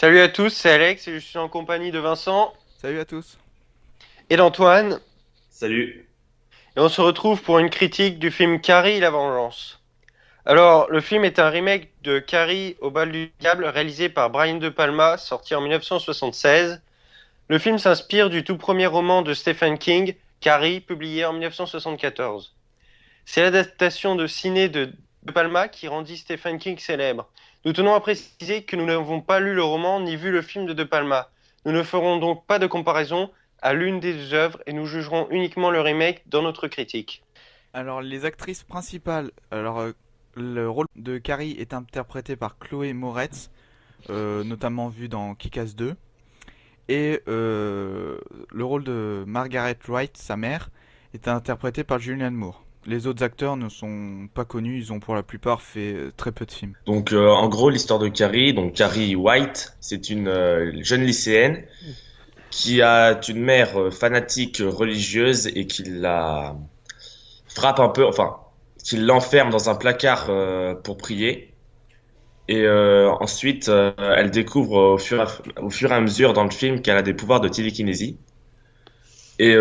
Salut à tous, c'est Alex et je suis en compagnie de Vincent Salut à tous. et d'Antoine Salut. et on se retrouve pour une critique du film Carrie la vengeance. Alors, le film est un remake de Carrie au bal du diable réalisé par Brian De Palma, sorti en 1976. Le film s'inspire du tout premier roman de Stephen King, Carrie, publié en 1974. C'est l'adaptation de ciné de De Palma qui rendit Stephen King célèbre. Nous tenons à préciser que nous n'avons pas lu le roman ni vu le film de De Palma. Nous ne ferons donc pas de comparaison à l'une des œuvres et nous jugerons uniquement le remake dans notre critique. Alors, les actrices principales. Le rôle de Carrie est interprété par Chloé Moretz, notamment vue dans Kick-Ass 2. Et le rôle de Margaret Wright, sa mère, est interprété par Julianne Moore. Les autres acteurs ne sont pas connus, ils ont pour la plupart fait très peu de films. Donc en gros l'histoire de Carrie, donc Carrie White, c'est une jeune lycéenne qui a une mère fanatique religieuse et qui la frappe un peu, enfin qui l'enferme dans un placard pour prier. Et ensuite elle découvre au fur et à mesure dans le film qu'elle a des pouvoirs de télékinésie. Et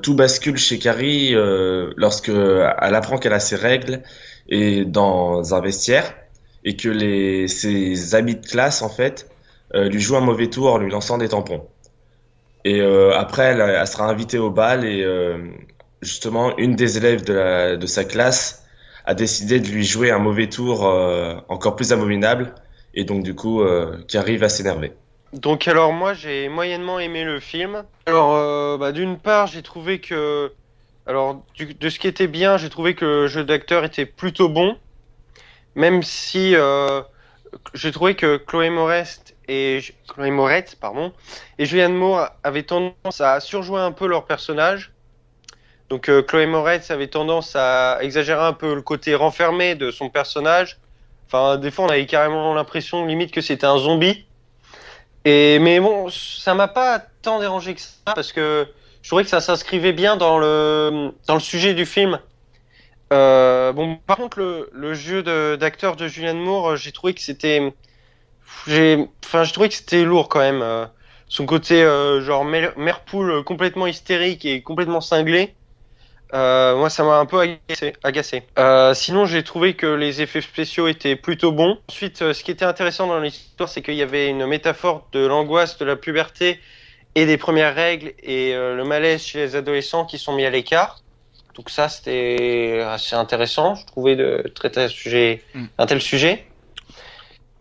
tout bascule chez Carrie lorsque elle apprend qu'elle a ses règles et dans un vestiaire et que ses amis de classe en fait lui jouent un mauvais tour en lui lançant des tampons. Et après elle sera invitée au bal et justement une des élèves de sa classe a décidé de lui jouer un mauvais tour encore plus abominable et donc du coup Carrie va s'énerver. Donc alors moi j'ai moyennement aimé le film. Alors d'une part j'ai trouvé que de ce qui était bien j'ai trouvé que le jeu d'acteur était plutôt bon, même si j'ai trouvé que Chloé Moretz pardon et Julianne Moore avaient tendance à surjouer un peu leur personnage. Donc Chloé Moretz avait tendance à exagérer un peu le côté renfermé de son personnage. Enfin des fois on avait carrément l'impression limite que c'était un zombie. Et mais bon, ça m'a pas tant dérangé que ça parce que je trouvais que ça s'inscrivait bien dans le sujet du film. Bon, par contre, le jeu d'acteur de Julianne Moore, j'ai trouvé que j'ai trouvé que c'était lourd quand même. Son côté genre mère poule complètement hystérique et complètement cinglé. Moi, ça m'a un peu agacé. Sinon, j'ai trouvé que les effets spéciaux étaient plutôt bons. Ensuite, ce qui était intéressant dans l'histoire, c'est qu'il y avait une métaphore de l'angoisse de la puberté et des premières règles et le malaise chez les adolescents qui sont mis à l'écart. Donc ça, c'était assez intéressant, je trouvais, de traiter Hmm. un tel sujet.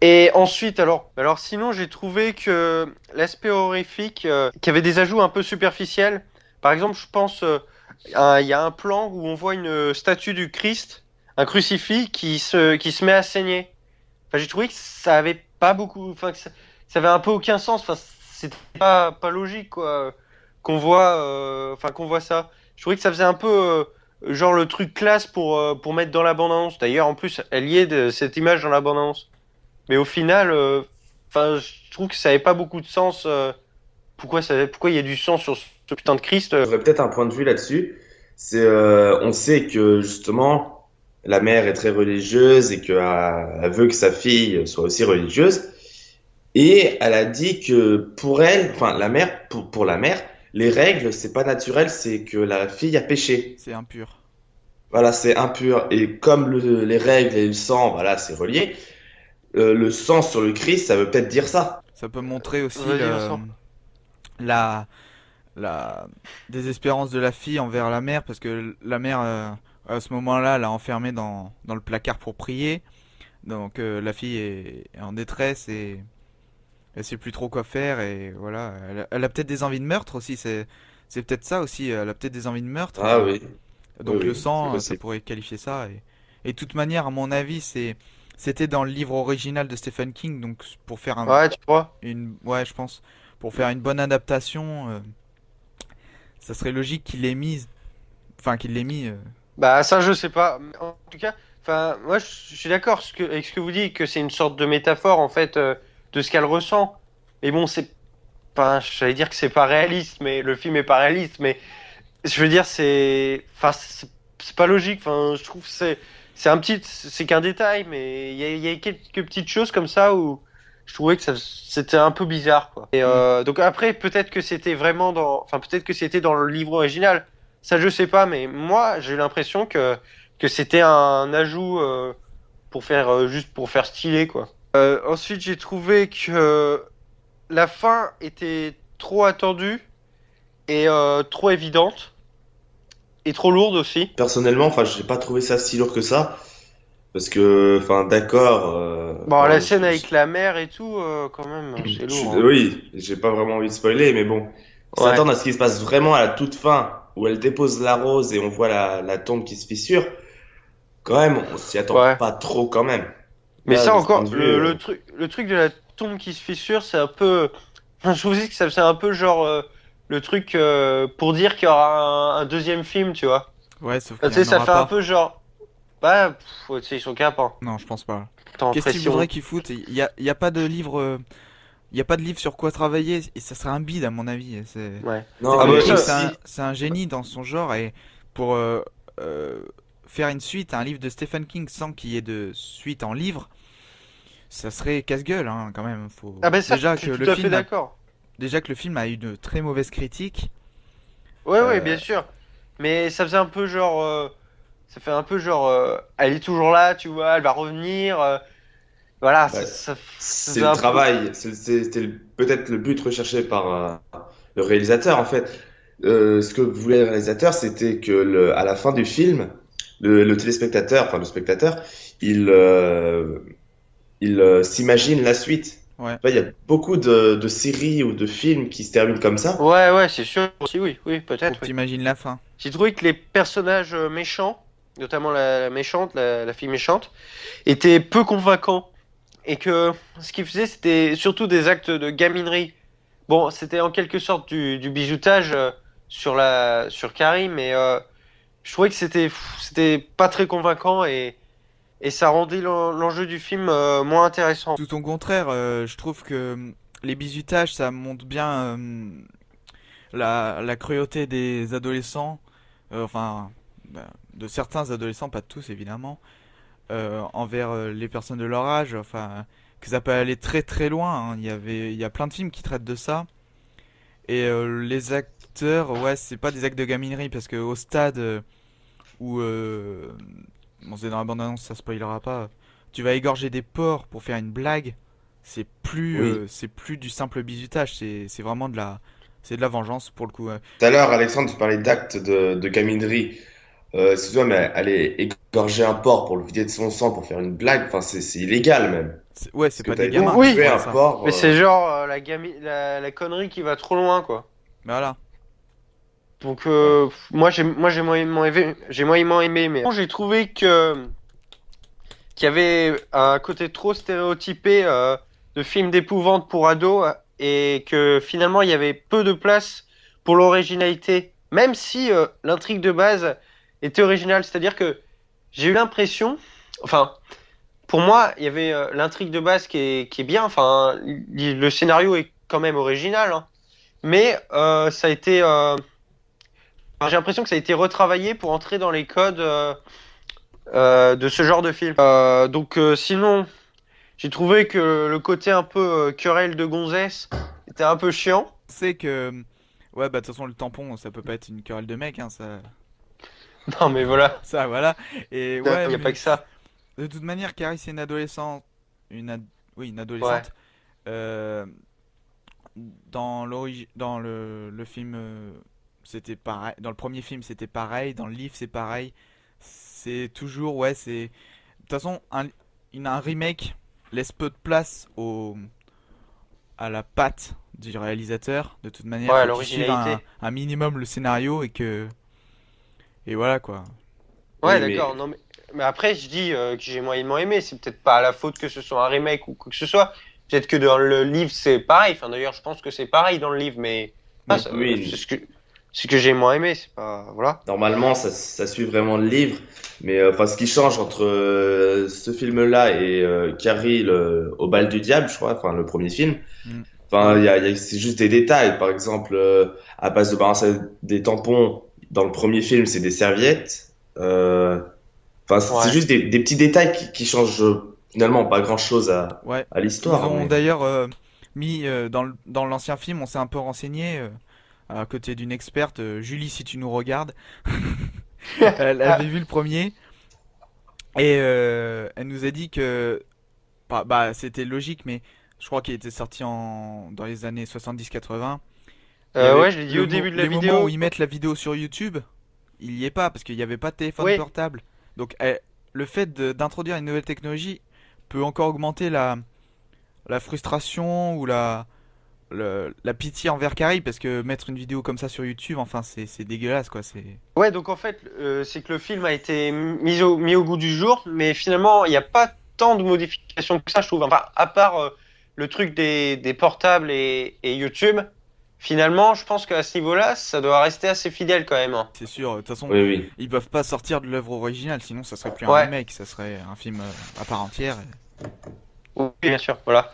Et ensuite, alors sinon, j'ai trouvé que l'aspect horrifique, qu'il y avait des ajouts un peu superficiels. Par exemple, je pense, il y a un plan où on voit une statue du Christ, un crucifix qui se met à saigner. Enfin, j'ai trouvé que ça avait pas beaucoup, enfin, ça avait un peu aucun sens. Enfin, c'était pas logique, quoi, qu'on voit ça. Je trouvais que ça faisait un peu, genre le truc classe pour mettre dans la bande-annonce. D'ailleurs, en plus, elle y est de cette image dans la bande-annonce. Mais au final, enfin, je trouve que ça avait pas beaucoup de sens. Pourquoi il y a du sang sur ce putain de Christ? J'aurais peut-être un point de vue là-dessus. C'est, on sait que justement, la mère est très religieuse et qu'elle veut que sa fille soit aussi religieuse. Et elle a dit que pour elle, enfin la mère, pour la mère, les règles, c'est pas naturel, c'est que la fille a péché. C'est impur. Voilà, c'est impur. Et comme les règles et le sang, voilà, c'est relié. Le sang sur le Christ, ça veut peut-être dire ça. Ça peut montrer aussi Vas-y, Vincent. la, la désespérance de la fille envers la mère, parce que la mère, à ce moment-là, l'a enfermée dans le placard pour prier. Donc la fille est en détresse et elle sait plus trop quoi faire. Et voilà, elle a peut-être des envies de meurtre aussi. C'est peut-être ça aussi. Elle a peut-être des envies de meurtre. Ah Et oui, oui, donc le oui, c'est sang, ça possible. pourrait qualifier ça. Et de toute manière, à mon avis, c'était dans le livre original de Stephen King. Donc pour faire Ouais, tu crois? ouais, je pense, pour faire une bonne adaptation, ça serait logique qu'il l'ait mise. Enfin, qu'il l'ait mis. Bah ça, je sais pas. Mais en tout cas, enfin, moi, je suis d'accord avec ce que vous dites, que c'est une sorte de métaphore en fait de ce qu'elle ressent. Mais bon, c'est pas, j'allais dire que c'est pas réaliste, mais le film est pas réaliste. Mais je veux dire, c'est pas logique. Enfin, je trouve que c'est qu'un détail, mais il y a quelques petites choses comme ça où je trouvais que c'était un peu bizarre, quoi. Et donc après, peut-être que c'était vraiment enfin peut-être que c'était dans le livre original. Ça, je sais pas, mais moi, j'ai l'impression que c'était un ajout pour faire juste pour faire stylé, quoi. Ensuite, j'ai trouvé que la fin était trop attendue et trop évidente et trop lourde aussi. Personnellement, enfin, j'ai pas trouvé ça si lourd que ça. Parce que, enfin, d'accord. Bon, la Enfin, scène avec la mère et tout, quand même, c'est lourd, hein. oui, j'ai pas vraiment envie de spoiler, mais bon, Ouais, s'attendre à ce qui se passe vraiment à la toute fin, où elle dépose la rose et on voit la tombe qui se fissure, quand même, on s'y attend ouais. pas trop quand même. Mais Là, ça de ce point encore, de vue, le truc de la tombe qui se fissure, c'est un peu. Enfin, je trouve aussi que ça c'est un peu genre le truc pour dire qu'il y aura un deuxième film, tu vois. Ouais, sauf Tu qu'il y sais, en ça aura fait un pas. peu genre. Bah, tu sais, ils sont capables. Non, je pense pas. T'es en Qu'est-ce qu'il voudrait pression. qu'ils foutent? Il y a pas de livre, il y a pas de livre sur quoi travailler et ça serait un bide à mon avis. Ouais. non, Ah Stephen bah mais King, ça. aussi, c'est un génie dans son genre et pour euh, faire une suite à un livre de Stephen King sans qu'il y ait de suite en livre, ça serait casse-gueule hein, quand même. Ah bah ça, je suis tout à fait d'accord. Déjà que le film a eu de très mauvaises critiques. Ouais, ouais, bien euh, sûr. Mais ça faisait un peu genre. Ça fait un peu genre. Elle est toujours là, tu vois, elle va revenir. Voilà, bah, ça c'est faisait le un peu. travail, c'était peut-être le but recherché par le réalisateur en fait. Ce que voulait le réalisateur, c'était que à la fin du film, le téléspectateur, enfin le spectateur, il, euh, il s'imagine la suite. ouais. Tu vois, il y a beaucoup de séries ou de films qui se terminent comme ça. Ouais, ouais, c'est sûr. Si, oui, oui, Faut peut-être, que oui. tu imagines la fin. J'ai trouvé que les personnages méchants, notamment la méchante, la fille méchante, étaient peu convaincants. Et que ce qu'ils faisaient, c'était surtout des actes de gaminerie. Bon, c'était en quelque sorte du bijoutage sur Carrie, mais je trouvais que c'était pas très convaincant et ça rendait l'enjeu du film moins intéressant. Tout au contraire, je trouve que les bizutages, ça montre bien la cruauté des adolescents, enfin, bah, de certains adolescents, pas de tous évidemment, envers les personnes de leur âge, enfin, que ça peut aller très très loin, hein. Il y a plein de films qui traitent de ça. Et les acteurs, ouais, c'est pas des actes de gaminerie, parce que au stade où, bon, c'est dans la bande-annonce, ça spoilera pas, tu vas égorger des porcs pour faire une blague, Oui. c'est plus du simple bizutage, c'est de la vengeance pour le coup. Tout à l'heure, Alexandre, tu parlais d'actes de gaminerie. Excuse-moi, mais aller égorger un porc pour le vider de son sang pour faire une blague, enfin, c'est illégal même. Ouais, c'est Parce que pas t'as des été gamins qui Oui, tuer feraient un ça. porc. mais c'est genre la connerie qui va trop loin, quoi. Mais voilà. Donc Ouais. moi j'ai moyennement aimé, mais j'ai trouvé que qu'il y avait un côté trop stéréotypé de film d'épouvante pour ados et que finalement il y avait peu de place pour l'originalité, même si l'intrigue de base était originale. C'est-à-dire que j'ai eu l'impression, enfin pour moi il y avait l'intrigue de base qui est bien, enfin le scénario est quand même original, hein, mais ça a été enfin, j'ai l'impression que ça a été retravaillé pour entrer dans les codes de ce genre de film. Donc sinon, j'ai trouvé que le côté un peu querelle de gonzesse était un peu chiant. C'est que, ouais, bah de toute façon, le tampon, ça peut pas être une querelle de mec, hein, Non mais voilà, ça, voilà. Et il ouais, n'y a pas mais que ça. de toute manière, Carrie, c'est une adolescente, oui, une Ouais. adolescente. Euh, dans le film, c'était pareil. Dans le premier film, c'était pareil. Dans le livre, c'est pareil. C'est toujours, ouais, c'est. De toute façon, un remake laisse peu de place à la patte du réalisateur. De toute manière, Ouais, faut qu'il suive l'originalité. un minimum le scénario et voilà quoi. Ouais, Oui, d'accord. mais Non mais après, je dis que j'ai moyennement aimé. C'est peut-être pas la faute que ce soit un remake ou quoi que ce soit. Peut-être que dans le livre c'est pareil. Enfin d'ailleurs, je pense que c'est pareil dans le livre, mais ah, Mm. oui, c'est ce que j'ai moins aimé. C'est pas voilà. normalement, ça suit vraiment le livre. Mais enfin, ce qui change entre ce film-là et Carrie au bal du diable, je crois, enfin le premier film, Mm. enfin, c'est juste des détails. Par exemple, à base de balancer des tampons, dans le premier film, c'est des serviettes. Enfin, c'est Ouais. juste des petits détails qui changent finalement pas grand-chose Ouais. à Ils l'histoire. ont Mais... d'ailleurs mis dans l'ancien film, on s'est un peu renseigné à côté d'une experte, Julie, si tu nous regardes. Elle avait vu le premier et elle nous a dit que bah, c'était logique, mais je crois qu'il était sorti dans les années 70-80. Il y avait Ouais, je l'ai dit au début de la les moments où vidéo. ils mettent la vidéo sur YouTube, il y est pas parce qu'il n'y avait pas de téléphone Oui, portable. Donc le fait d'introduire une nouvelle technologie peut encore augmenter la frustration ou la pitié envers Carrie parce que mettre une vidéo comme ça sur YouTube, enfin c'est dégueulasse quoi. C'est ouais, donc en fait, c'est que le film a été mis au goût du jour, mais finalement, il n'y a pas tant de modifications que ça, je trouve. Enfin, à part le truc des portables et YouTube, finalement, je pense qu'à ce niveau-là, ça doit rester assez fidèle quand même, hein. c'est sûr. De toute façon, Oui, oui. ils peuvent pas sortir de l'œuvre originale, sinon ça serait plus un Ouais, remake, ça serait un film à part entière. oui, bien sûr, voilà.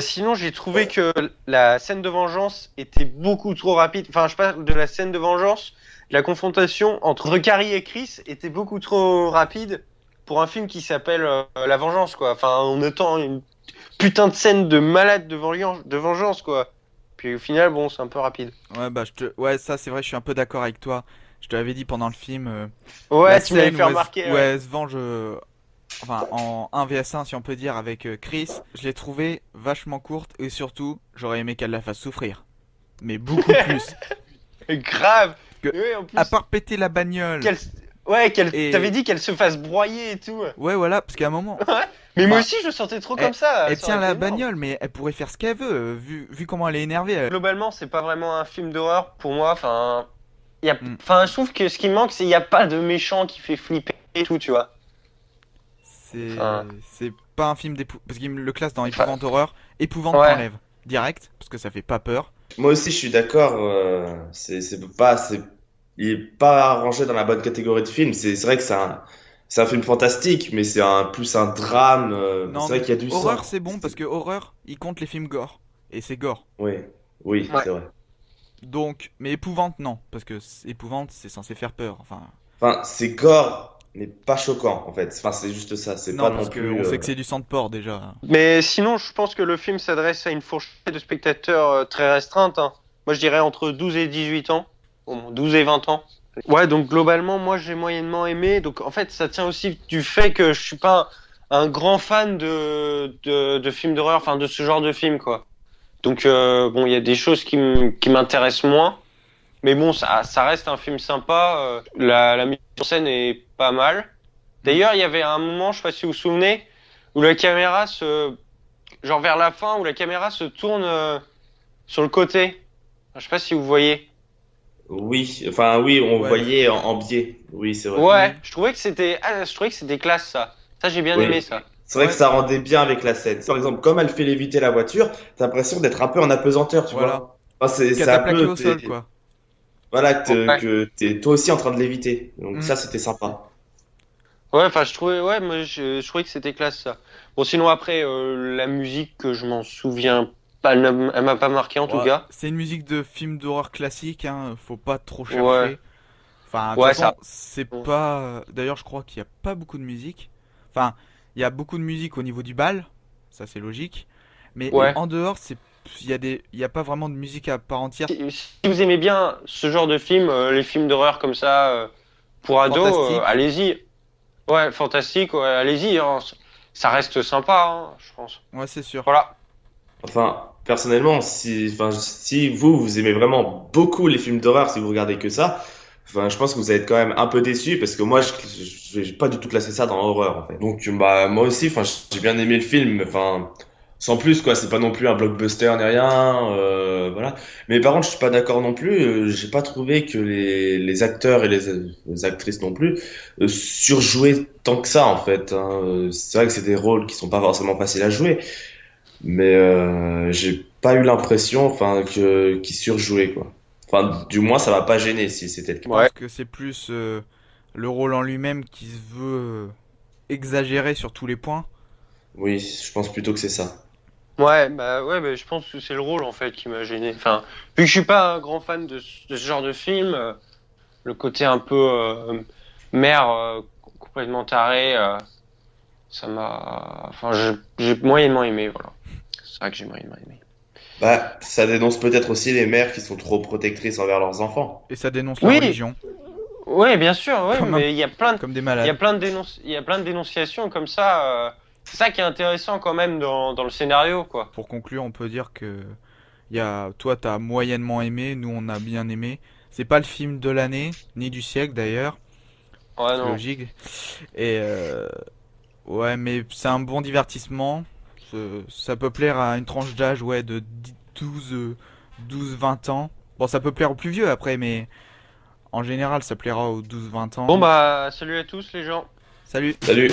Sinon, j'ai trouvé que la scène de vengeance était beaucoup trop rapide. Enfin, je parle de la scène de vengeance. La confrontation entre Carrie et Chris était beaucoup trop rapide pour un film qui s'appelle La Vengeance, quoi. Enfin, on attend une putain de scène de malade de vengeance, quoi. Puis au final, bon, c'est un peu rapide. Ouais, bah ouais, ça c'est vrai, je suis un peu d'accord avec toi. Je te l'avais dit pendant le film, la Ouais, tu m'avais scène fait remarquer, où ouais. elle se venge, enfin en 1 vs 1 si on peut dire avec Chris, je l'ai trouvée vachement courte et surtout, j'aurais aimé qu'elle la fasse souffrir, mais beaucoup plus. Grave. Que Et ouais, en à plus, part péter la bagnole qu'elle, ouais, t'avais et dit qu'elle se fasse broyer et tout. ouais voilà, parce qu'à un moment, Ouais. Mais moi enfin, aussi, je le sentais trop elle, comme ça. elle Ça tient aurait été la énorme. bagnole, mais elle pourrait faire ce qu'elle veut, vu comment elle est énervée. Globalement, c'est pas vraiment un film d'horreur pour moi. Enfin, Hmm. enfin, je trouve que ce qui me manque, c'est qu'il n'y a pas de méchant qui fait flipper et tout, tu vois. Enfin, C'est pas un film parce qu'il me le classe dans enfin, épouvante horreur. Épouvante ouais. t'enlève direct parce que ça fait pas peur. Moi aussi, je suis d'accord. Il est pas rangé dans la bonne catégorie de film. C'est vrai que c'est un film fantastique, mais plus un drame. Non, C'est vrai qu'il y a du horreur sang. c'est bon parce que horreur, il compte les films gore et c'est gore. Oui, oui, Ouais. c'est vrai. Donc, mais épouvante non parce que épouvante c'est censé faire peur. Enfin, Enfin, c'est gore, mais pas choquant, en fait. Enfin, c'est juste ça. C'est pas non non parce que on plus. sait que c'est du sang de porc déjà. Mais sinon, je pense que le film s'adresse à une fourchette de spectateurs très restreinte, hein. Moi, je dirais entre 12 et 18 ans. Au moins 12 et 20 ans. Ouais, donc globalement, moi, j'ai moyennement aimé. Donc, en fait, ça tient aussi du fait que je suis pas un grand fan de films d'horreur, enfin, de ce genre de film, quoi. Donc, bon, il y a des choses qui m'intéressent moins. Mais bon, ça reste un film sympa. La mise en scène est pas mal. Hmm. D'ailleurs, il y avait un moment, je sais pas si vous vous souvenez, où la caméra genre vers la fin, où la caméra se tourne sur le côté. Je sais pas si vous voyez. Oui, enfin, oui, on Ouais, voyait en biais. Oui, c'est vrai. Ouais, oui, je trouvais que c'était classe ça. Ça, j'ai bien aimé Oui. ça. C'est vrai que ouais, ça rendait bien avec la scène. Par exemple, comme elle fait léviter la voiture, t'as l'impression d'être un peu en apesanteur, tu voilà. vois. Enfin, c'est un Cataplaqué peu. au sol quoi. Voilà, Ouais. que t'es toi aussi en train de léviter. Donc Hmm. ça, c'était sympa. Ouais, enfin, ouais, moi, je trouvais que c'était classe ça. Bon, sinon après, la musique que je m'en souviens pas, elle m'a pas marqué en tout Ouais, cas. c'est une musique de film d'horreur classique, hein, faut pas trop Ouais, chercher. Enfin, de toute ouais, façon, ça. c'est pas. D'ailleurs, je crois qu'il n'y a pas beaucoup de musique. Enfin, il y a beaucoup de musique au niveau du bal, ça c'est logique. Mais Ouais. en dehors, il y a pas vraiment de musique à part entière. Si vous aimez bien ce genre de film, les films d'horreur comme ça, pour ados, Fantastique. allez-y. Ouais, fantastique, ouais, allez-y, hein. Ça reste sympa, hein, je pense. Ouais, c'est sûr. Voilà. Enfin, personnellement, si vous aimez vraiment beaucoup les films d'horreur, si vous regardez que ça, enfin, je pense que vous allez être quand même un peu déçu parce que moi, je vais pas du tout classer ça dans l'horreur, en fait. Donc, bah, moi aussi, enfin, j'ai bien aimé le film, enfin, sans plus, quoi. C'est pas non plus un blockbuster ni rien, voilà. Mais par contre, je suis pas d'accord non plus. J'ai pas trouvé que les acteurs et les actrices non plus surjouaient tant que ça, en fait, hein. C'est vrai que c'est des rôles qui sont pas forcément faciles à jouer. Mais j'ai pas eu l'impression, enfin, qu'il surjouait, quoi. Enfin, du moins, ça m'a pas gêné si c'était le Je cas. Ouais. pense que c'est plus le rôle en lui-même qui se veut exagérer sur tous les points. Oui, je pense plutôt que c'est ça. Ouais, bah, je pense que c'est le rôle en fait qui m'a gêné. Enfin, vu que je suis pas un grand fan de ce genre de film, le côté un peu mère complètement taré, Ça m'a. Enfin, j'ai moyennement aimé, voilà. C'est vrai que j'ai moyennement aimé. Bah, ça dénonce peut-être aussi les mères qui sont trop protectrices envers leurs enfants. Et ça dénonce la Oui, religion, oui, bien sûr, oui, comme, mais comme des il y a malades. il y a plein de dénonciations comme ça. C'est ça qui est intéressant quand même dans le scénario, quoi. Pour conclure, on peut dire que toi, t'as moyennement aimé, nous, on a bien aimé. C'est pas le film de l'année, ni du siècle d'ailleurs, Ouais, c'est non. logique. Et ouais, mais c'est un bon divertissement. Ça peut plaire à une tranche d'âge, ouais, de 12-20 ans. Bon, ça peut plaire aux plus vieux après, mais en général, ça plaira aux 12-20 Bon, ans. bah, salut à tous les gens. Salut! Salut!